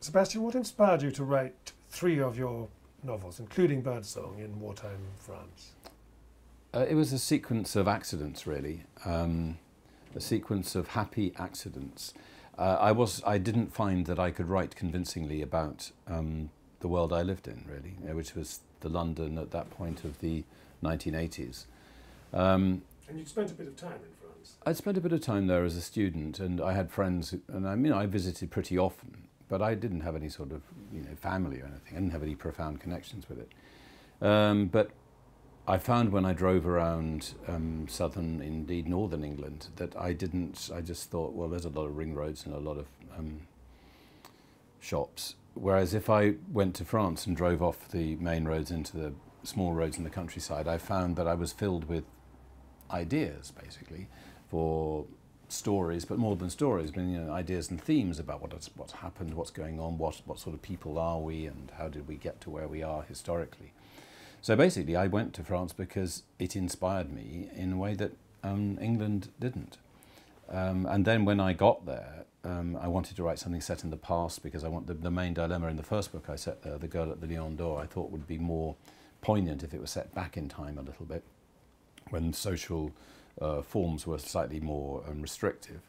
Sebastian, what inspired you to write 3 of your novels, including Birdsong, in wartime France? It was a sequence of accidents, really, a sequence of happy accidents. I didn't find that I could write convincingly about the world I lived in, really, which was the London at that point of the 1980s. And you'd spent a bit of time in France? I'd spent a bit of time there as a student, and I had friends, and I mean, I visited pretty often, but I didn't have any sort of, family or anything. I didn't have any profound connections with it. But I found when I drove around southern, indeed northern England, that I just thought, well, there's a lot of ring roads and a lot of shops. Whereas if I went to France and drove off the main roads into the small roads in the countryside, I found that I was filled with ideas, basically, for stories, but more than stories, but ideas and themes about what's happened, what's going on, what sort of people are we, and how did we get to where we are historically. So basically, I went to France because it inspired me in a way that England didn't. And then when I got there, I wanted to write something set in the past because I want the main dilemma in the first book I set there, The Girl at the Lion d'Or, I thought would be more poignant if it was set back in time a little bit, when social forms were slightly more restrictive.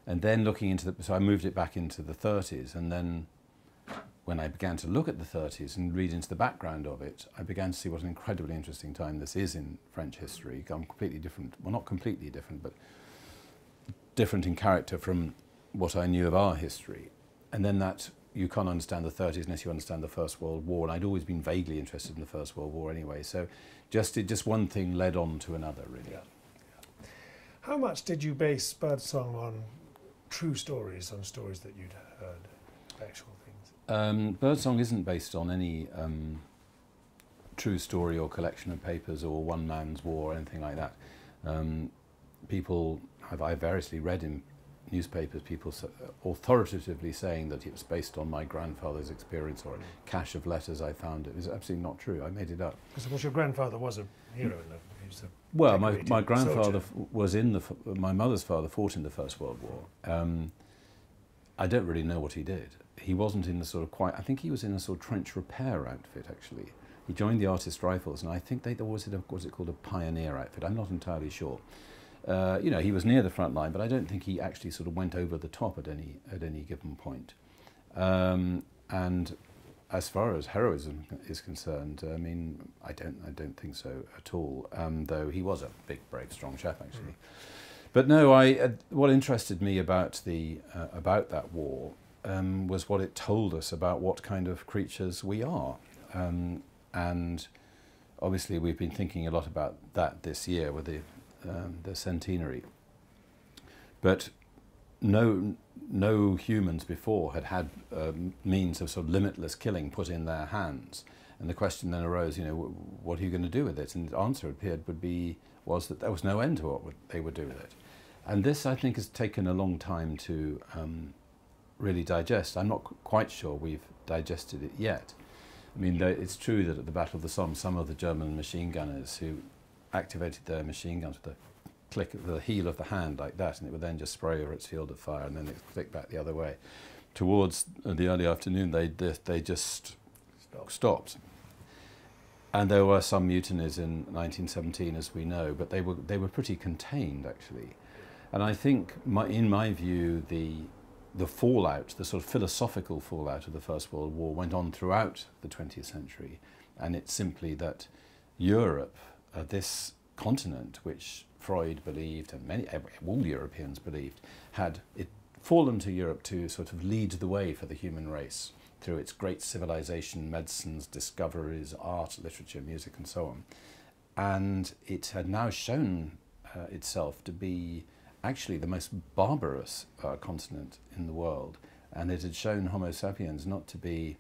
And then looking into so I moved it back into the 30s, and then when I began to look at the 30s and read into the background of it, I began to see what an incredibly interesting time this is in French history. Completely different, well, not completely different, but different in character from what I knew of our history. And then that you can't understand the 30s unless you understand the First World War, and I'd always been vaguely interested in the First World War anyway. So just one thing led on to another, really. Yeah. How much did you base Birdsong on true stories, on stories that you'd heard, actual things? Birdsong isn't based on any true story or collection of papers or one man's war or anything like that. I've variously read in newspapers people authoritatively saying that it was based on my grandfather's experience or a cache of letters I found. It was absolutely not true. I made it up. Because of course your grandfather was a hero in the... Well, my grandfather was my mother's father fought in the First World War. I don't really know what he did. He wasn't in the sort of I think he was in a sort of trench repair outfit, actually. He joined the Artist Rifles, and I think they was it called a pioneer outfit? I'm not entirely sure. He was near the front line, but I don't think he actually sort of went over the top at any given point. And as far as heroism is concerned, I mean, I don't think so at all. Though he was a big, brave, strong chap, actually. But no, what interested me about that war was what it told us about what kind of creatures we are. And obviously, we've been thinking a lot about that this year with the centenary. But no humans before had means of sort of limitless killing put in their hands, and the question then arose, what are you going to do with it? And the answer was that there was no end to what they would do with it. And this, I think, has taken a long time to really digest. I'm not quite sure we've digested it yet. I mean, it's true that at the Battle of the Somme, some of the German machine gunners who activated their machine guns with a click of the heel of the hand like that, and it would then just spray over its field of fire, and then it would click back the other way. Towards the early afternoon, they just stopped. And there were some mutinies in 1917, as we know, but they were pretty contained, actually. And I think, in my view, the fallout, the sort of philosophical fallout of the First World War went on throughout the 20th century, and it's simply that Europe, this continent, which Freud believed and all Europeans believed, had it fallen to Europe to sort of lead the way for the human race through its great civilization, medicines, discoveries, art, literature, music, and so on. And it had now shown itself to be actually the most barbarous continent in the world, and it had shown Homo sapiens not to be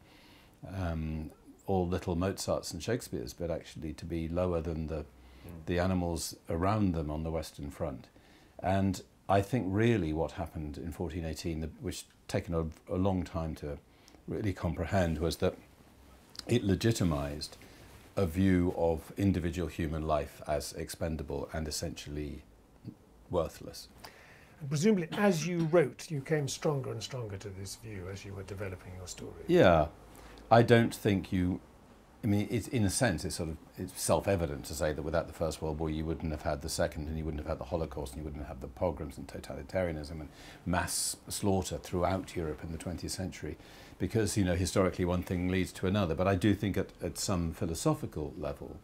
all little Mozarts and Shakespeares, but actually to be lower than the animals around them on the Western Front. And I think really what happened in 1418, which taken a long time to really comprehend, was that it legitimized a view of individual human life as expendable and essentially worthless. And presumably, as you wrote, you came stronger and stronger to this view as you were developing your story. Yeah, I don't think you. I mean, it's, in a sense, it's self-evident to say that without the First World War, you wouldn't have had the Second, and you wouldn't have had the Holocaust, and you wouldn't have the pogroms and totalitarianism and mass slaughter throughout Europe in the 20th century, because, you know, historically one thing leads to another. But I do think at some philosophical level,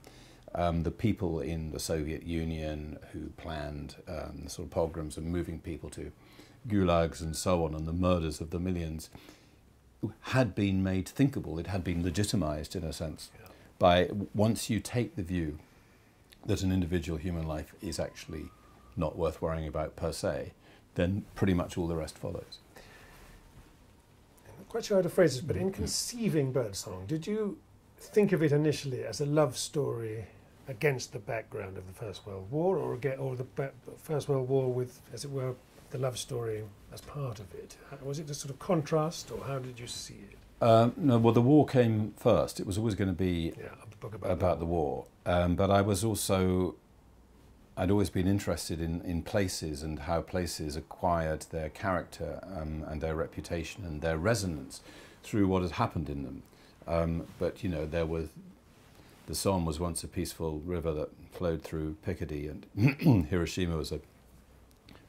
the people in the Soviet Union who planned the sort of pogroms and moving people to gulags and so on, and the murders of the millions, had been made thinkable. It had been legitimized, in a sense, by once you take the view that an individual human life is actually not worth worrying about per se, then pretty much all the rest follows. I'm not quite sure how to phrase this, but in conceiving Birdsong, did you think of it initially as a love story against the background of the First World War, or the First World War with, as it were, the love story as part of it? Was it a sort of contrast, or how did you see it? No, well, the war came first. It was always going to be a book about the war. But I was also, I'd always been interested in places and how places acquired their character and their reputation and their resonance through what had happened in them. But, you know, the Somme was once a peaceful river that flowed through Picardy, and Hiroshima was a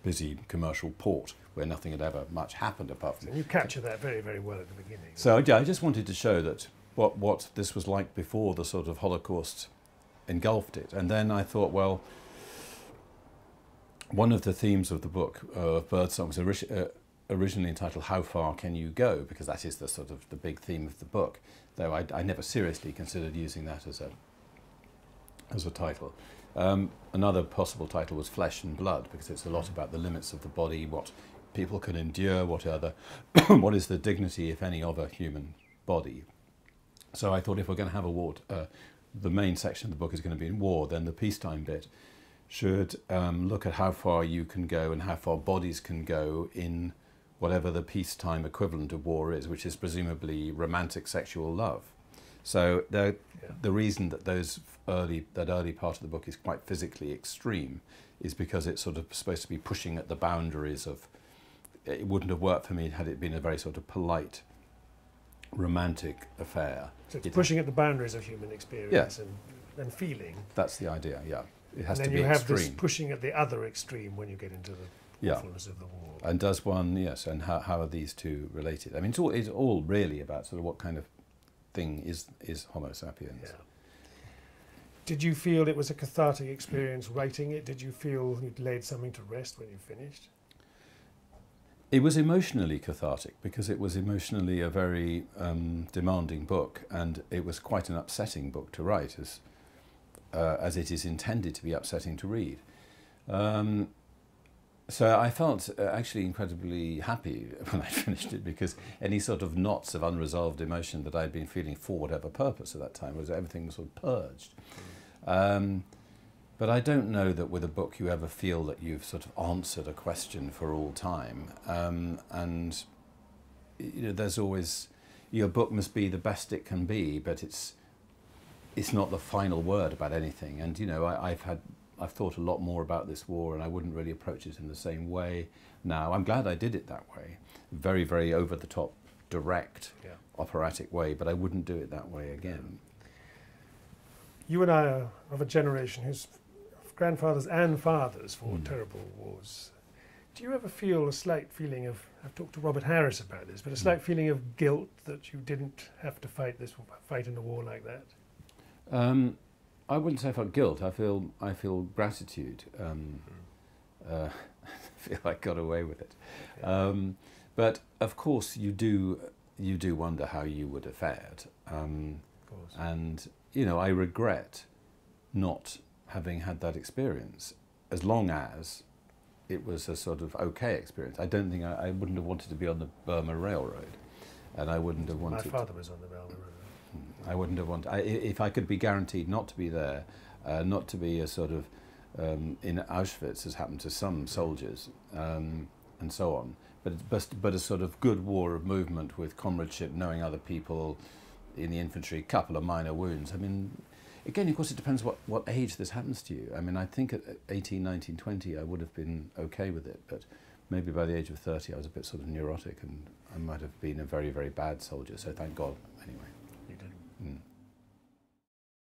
busy commercial port where nothing had ever much happened apart from... And you capture that very, very well at the beginning. So yeah, I just wanted to show that what this was like before the sort of Holocaust engulfed it. And then I thought, well, one of the themes of the book, of Birdsong, was originally entitled How Far Can You Go? Because that is the sort of the big theme of the book, though I never seriously considered using that as a title. Another possible title was Flesh and Blood, because it's a lot about the limits of the body, what people can endure, what is the dignity, if any, of a human body. So I thought if we're going to have a war, the main section of the book is going to be in war, then the peacetime bit should look at how far you can go and how far bodies can go in whatever the peacetime equivalent of war is, which is presumably romantic sexual love. So the reason that that early part of the book is quite physically extreme is because it's sort of supposed to be pushing at the boundaries of... It wouldn't have worked for me had it been a very sort of polite, romantic affair. So it's pushing at the boundaries of human experience and feeling. That's the idea, yeah. It has to be extreme. And then you have this pushing at the other extreme when you get into the awfulness of the war. And does one, yes, and how are these two related? I mean, it's all really about sort of what kind of thing is Homo sapiens. Yeah. Did you feel it was a cathartic experience writing it? Did you feel you'd laid something to rest when you finished? It was emotionally cathartic because it was emotionally a very demanding book, and it was quite an upsetting book to write, as it is intended to be upsetting to read. So I felt actually incredibly happy when I finished it, because any sort of knots of unresolved emotion that I'd been feeling for whatever purpose at that time, was everything sort of purged. But I don't know that with a book you ever feel that you've sort of answered a question for all time. And you know, there's always, your book must be the best it can be, but it's not the final word about anything. And you know, I've thought a lot more about this war, and I wouldn't really approach it in the same way now. I'm glad I did it that way, very, very over the top, direct, operatic way, but I wouldn't do it that way again. You and I are of a generation whose grandfathers and fathers fought terrible wars. Do you ever feel a slight feeling of, I've talked to Robert Harris about this, but a slight feeling of guilt that you didn't have to fight in a war like that? I wouldn't say I felt guilt. I feel gratitude. I feel I got away with it. But of course, you do wonder how you would have fared. And you know, I regret not having had that experience, as long as it was a sort of okay experience. I don't think I wouldn't have wanted to be on the Burma Railroad, and I wouldn't have wanted. My father was on the Burma Railroad. I wouldn't have wanted. If I could be guaranteed not to be there, not to be a sort of in Auschwitz, as happened to some soldiers, and so on. But a sort of good war of movement with comradeship, knowing other people in the infantry, couple of minor wounds. I mean, again, of course, it depends what age this happens to you. I mean, I think at 18, 19, 20, I would have been okay with it. But maybe by the age of 30 I was a bit sort of neurotic, and I might have been a very, very bad soldier, so thank God anyway. You did. Mm.